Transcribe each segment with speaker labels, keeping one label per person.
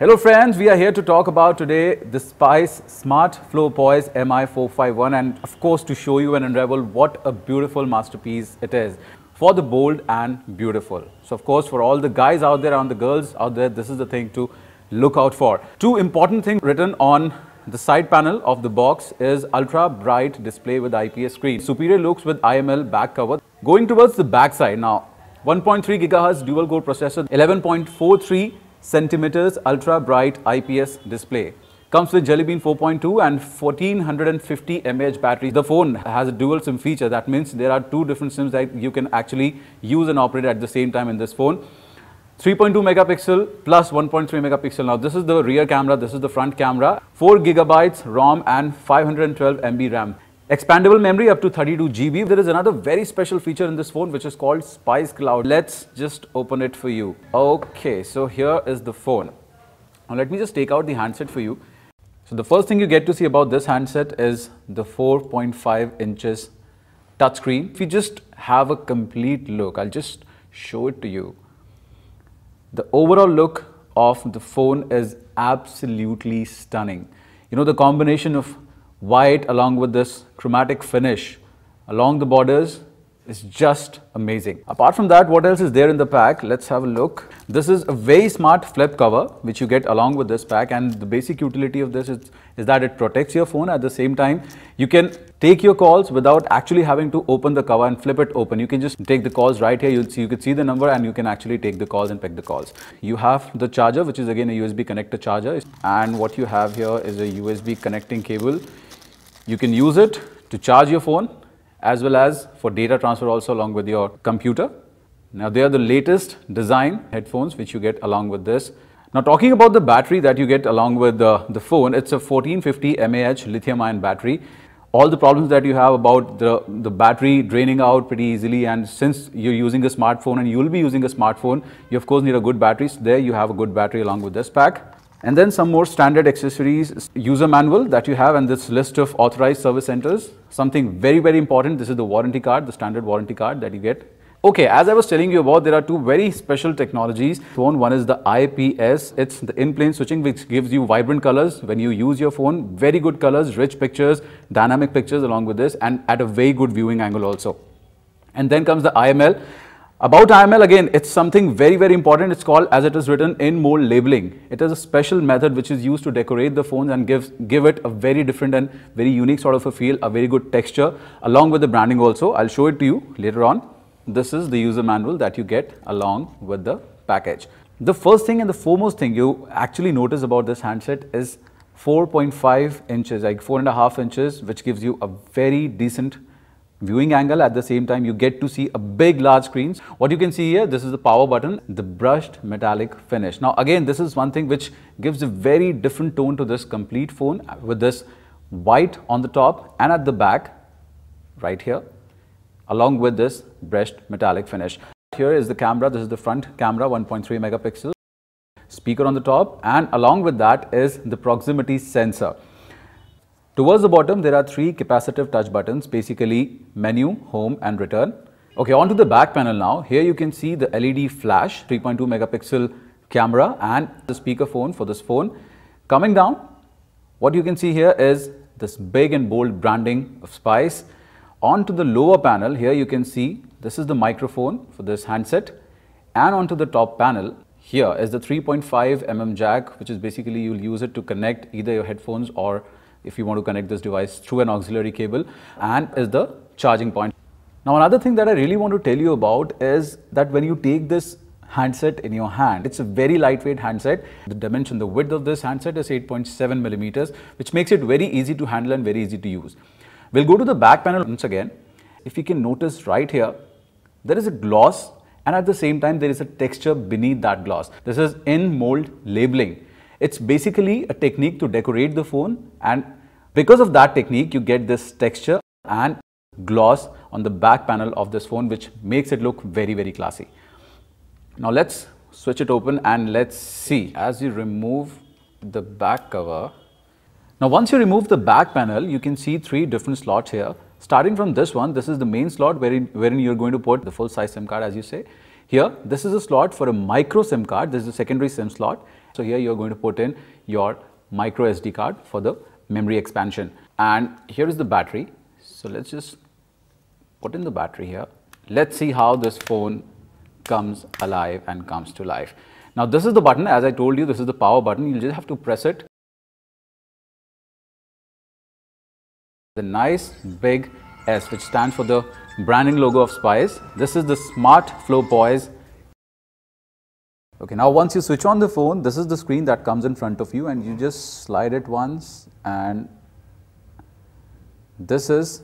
Speaker 1: Hello friends, we are here to talk about today the Spice Smart Flow Poise MI451 and of course to show you and unravel what a beautiful masterpiece it is for the bold and beautiful. So of course for all the guys out there and the girls out there, this is the thing to look out for. Two important things written on the side panel of the box is ultra bright display with IPS screen, superior looks with IML back cover. Going towards the back side now, 1.3 GHz dual core processor, 11.43 centimeters ultra bright IPS display. Comes with Jelly Bean 4.2 and 1450 mAh battery. The phone has a dual SIM feature. That means there are two different SIMs that you can actually use and operate at the same time in this phone. 3.2 megapixel plus 1.3 megapixel. Now this is the rear camera, this is the front camera. 4 gigabytes ROM and 512 MB RAM. Expandable memory up to 32 GB. There is another very special feature in this phone which is called Spice Cloud. Let's just open it for you. Okay, so here is the phone. Now let me just take out the handset for you. So the first thing you get to see about this handset is the 4.5 inches touchscreen. If you just have a complete look, I'll just show it to you. The overall look of the phone is absolutely stunning. You know, the combination of white along with this chromatic finish along the borders is just amazing. Apart from that, what else is there in the pack? Let's have a look. This is a very smart flip cover which you get along with this pack, and the basic utility of this is that it protects your phone. At the same time, you can take your calls without actually having to open the cover and flip it open. You can just take the calls right here. You can see the number and you can actually take the calls and pick the calls. You have the charger, which is again a USB connector charger, and what you have here is a USB connecting cable. You can use it to charge your phone as well as for data transfer also along with your computer. Now they are the latest design headphones which you get along with this. Now talking about the battery that you get along with the phone, it's a 1450 mAh lithium ion battery. All the problems that you have about the battery draining out pretty easily, and since you're using a smartphone and you will be using a smartphone, you of course need a good battery. So there you have a good battery along with this pack. And then some more standard accessories, user manual that you have, and this list of authorized service centers. Something very, very important, this is the warranty card, the standard warranty card that you get. Okay, as I was telling you about, there are two very special technologies. One is the IPS, it's the in-plane switching which gives you vibrant colors when you use your phone. Very good colors, rich pictures, dynamic pictures along with this, and at a very good viewing angle also. And then comes the IML. About IML, again, it's something very, very important. It's called, as it is written, in-mold labeling. It is a special method which is used to decorate the phones and give it a very different and very unique sort of a feel, a very good texture, along with the branding also. I'll show it to you later on. This is the user manual that you get along with the package. The first thing and the foremost thing you actually notice about this handset is 4.5 inches, like 4.5 inches, which gives you a very decent viewing angle. At the same time, you get to see a big large screens. What you can see here, this is the power button, the brushed metallic finish. Now again, this is one thing which gives a very different tone to this complete phone with this white on the top and at the back right here, along with this brushed metallic finish. Here is the camera. This is the front camera, 1.3 megapixel, speaker on the top, and along with that is the proximity sensor. Towards the bottom, there are three capacitive touch buttons, basically menu, home and return. Okay, on to the back panel now. Here you can see the LED flash, 3.2 megapixel camera and the speaker phone for this phone. Coming down, what you can see here is this big and bold branding of Spice. Onto the lower panel, here you can see this is the microphone for this handset, and onto the top panel, here is the 3.5 mm jack, which is basically you'll use it to connect either your headphones or if you want to connect this device through an auxiliary cable, and is the charging point. Now another thing that I really want to tell you about is that when you take this handset in your hand, it's a very lightweight handset. The dimension, the width of this handset is 8.7 millimeters, which makes it very easy to handle and very easy to use. We'll go to the back panel once again. If you can notice right here, there is a gloss and at the same time there is a texture beneath that gloss. This is in-mold labeling. It's basically a technique to decorate the phone, and because of that technique, you get this texture and gloss on the back panel of this phone, which makes it look very, very classy. Now let's switch it open and let's see. As you remove the back cover, now once you remove the back panel, you can see three different slots here. Starting from this one, this is the main slot wherein you're going to put the full size SIM card, as you say. Here, this is a slot for a micro SIM card. This is a secondary SIM slot. So here you're going to put in your micro SD card for the memory expansion. And here is the battery. So let's just put in the battery here. Let's see how this phone comes alive and comes to life. Now this is the button. As I told you, this is the power button. You'll just have to press it. The nice big S, which stands for the branding logo of Spice. This is the Smart Flow Poise. Okay, now once you switch on the phone, this is the screen that comes in front of you, and you just slide it once, and this is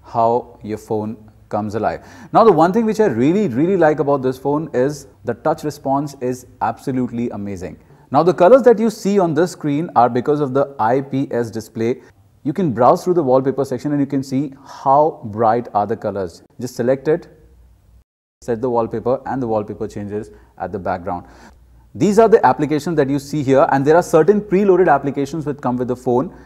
Speaker 1: how your phone comes alive. Now the one thing which I really like about this phone is the touch response is absolutely amazing. Now the colors that you see on this screen are because of the IPS display. You can browse through the wallpaper section and you can see how bright are the colors. Just select it, set the wallpaper, and the wallpaper changes at the background. These are the applications that you see here, and there are certain preloaded applications which come with the phone.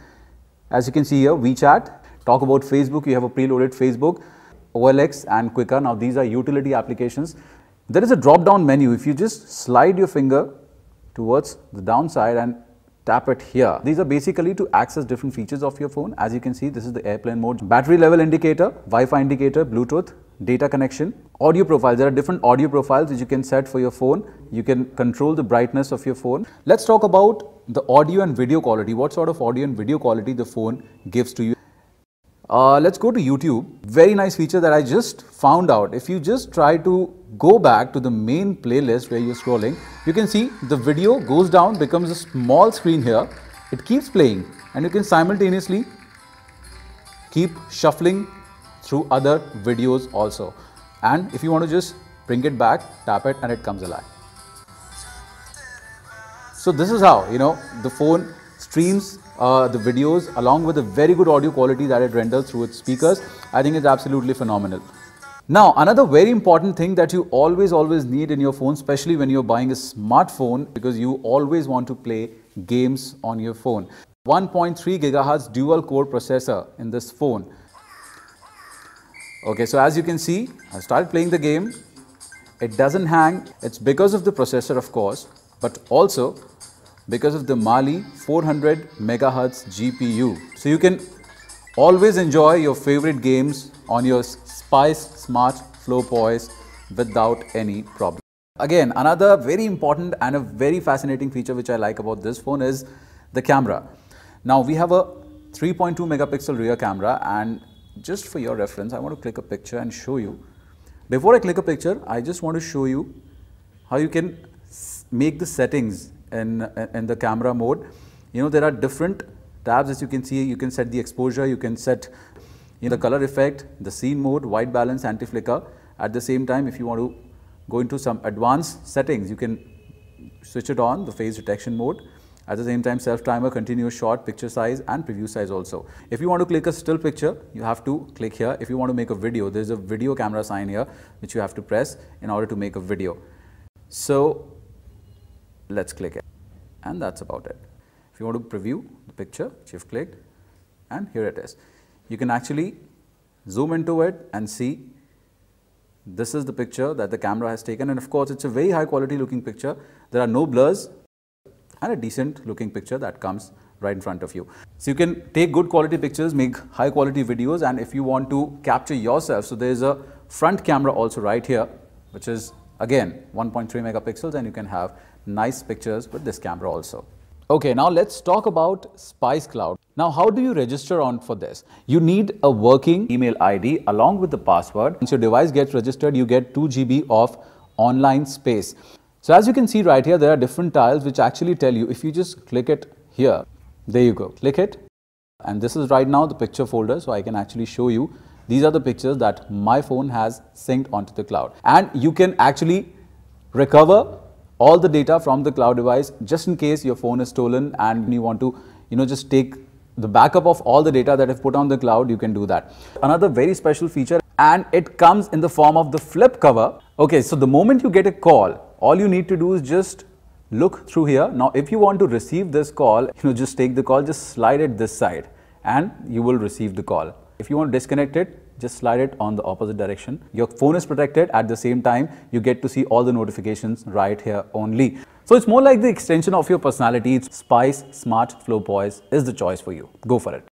Speaker 1: As you can see here, WeChat. Talk about Facebook, you have a preloaded Facebook, OLX and Quikr. Now these are utility applications. There is a drop down menu. If you just slide your finger towards the downside and tap it here. These are basically to access different features of your phone. As you can see, this is the airplane mode, battery level indicator, Wi-Fi indicator, Bluetooth, data connection, audio profiles. There are different audio profiles which you can set for your phone. You can control the brightness of your phone. Let's talk about the audio and video quality. What sort of audio and video quality the phone gives to you. Let's go to YouTube. Very nice feature that I just found out. If you just try to go back to the main playlist where you're scrolling, you can see the video goes down, becomes a small screen here. It keeps playing, and you can simultaneously keep shuffling through other videos also. And if you want to just bring it back, tap it and it comes alive. So this is how, the phone streams the videos along with a very good audio quality that it renders through its speakers. I think it's absolutely phenomenal. Now, another very important thing that you always need in your phone, especially when you're buying a smartphone, because you always want to play games on your phone. 1.3 GHz dual core processor in this phone. Okay, so as you can see, I started playing the game. It doesn't hang. It's because of the processor, of course, but also because of the Mali 400 MHz GPU. So you can always enjoy your favorite games on your Spice Smart Flow Poise without any problem. Again, another very important and a very fascinating feature which I like about this phone is the camera. Now we have a 3.2 megapixel rear camera, and just for your reference, I want to click a picture and show you. Before I click a picture, I just want to show you how you can make the settings in the camera mode. There are different tabs. As you can see, you can set the exposure, you can set the color effect, the scene mode, white balance, anti-flicker. At the same time, if you want to go into some advanced settings, you can switch it on, the face detection mode. At the same time, self timer, continuous shot, picture size and preview size also. If you want to click a still picture, you have to click here. If you want to make a video, there's a video camera sign here which you have to press in order to make a video. So let's click it, and that's about it. If you want to preview the picture which you've clicked, and here it is. You can actually zoom into it and see this is the picture that the camera has taken, and of course it's a very high quality looking picture. There are no blurs and a decent looking picture that comes right in front of you. So you can take good quality pictures, make high quality videos, and if you want to capture yourself, so there is a front camera also right here, which is again 1.3 megapixels, and you can have nice pictures with this camera also. Okay, now let's talk about Spice Cloud. Now, how do you register on for this? You need a working email ID along with the password. Once your device gets registered, you get 2 GB of online space. So as you can see right here, there are different tiles which actually tell you, if you just click it here, there you go, click it. And this is right now the picture folder, so I can actually show you. These are the pictures that my phone has synced onto the cloud. And you can actually recover all the data from the cloud device just in case your phone is stolen and you want to just take the backup of all the data that I've put on the cloud. You can do that. Another very special feature, and it comes in the form of the flip cover. Okay, so the moment you get a call, all you need to do is just look through here. Now if you want to receive this call, just take the call, just slide it this side and you will receive the call. If you want to disconnect it, just slide it on the opposite direction. Your phone is protected. At the same time, you get to see all the notifications right here only. So it's more like the extension of your personality. Spice Smart Flow Poise is the choice for you. Go for it.